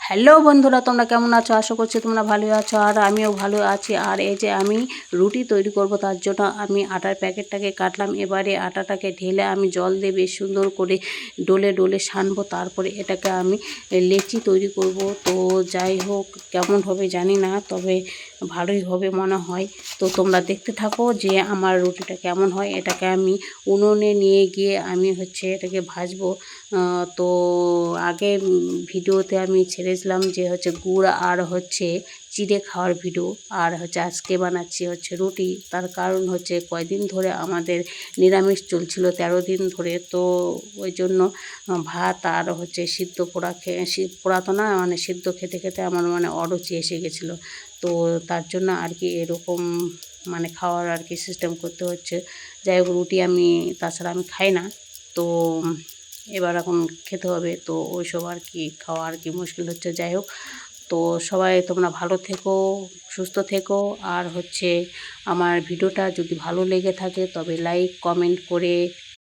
Hello বন্ধুরা, তোমরা কেমন আছো? আশা করছি তোমরা ভালো আছো আর আমিও ভালো আছি। আর এই যে আমি রুটি তৈরি করব, তার জন্য আমি আটার প্যাকেটটাকে কাটলাম। এবারে আটাটাকে ঢেলে আমি জল দিয়ে বেশ সুন্দর করে ডলে ডলে সানবো। তারপরে এটাকে আমি লেচি তৈরি করব। তো যাই হোক, কেমন হবে জানি না, তবে ভালোই হবে মনে হয়। তো তোমরা দেখতে থাকো যে আমার রুটিটা কেমন হয়। এটাকে আমি উনুনে নিয়ে গিয়ে আমি এটাকে ভাজবো। তো আগে ভিডিওতে আমি ছেড়েছিলাম যে গুড় আর চিড়ে খাওয়ার ভিডিও। আর আজকে বানাচ্ছি রুটি। তার কারণ কয়দিন ধরে আমাদের নিরামিষ চলছিল, 13 দিন ধরে। তো ওই জন্য ভাত আর সিদ্ধ পোড়া পোড়া তো না, মানে সিদ্ধ খেতে খেতে আমার অরুচি এসে গেছিলো। তো তার জন্য আর কি এরকম খাওয়ার আর কি সিস্টেম করতে হচ্ছে। যাই হোক, রুটি আমি তাছাড়া আমি খাই না। তো এবার এখন খেতে হবে। তো ওইসব আর কি খাওয়া আর কি মুশকিল হচ্ছে। যাই হোক, তো সবাই তোমরা ভালো থেকো, সুস্থ থেকো। আর আমার ভিডিওটা যদি ভালো লেগে থাকে তবে লাইক কমেন্ট করে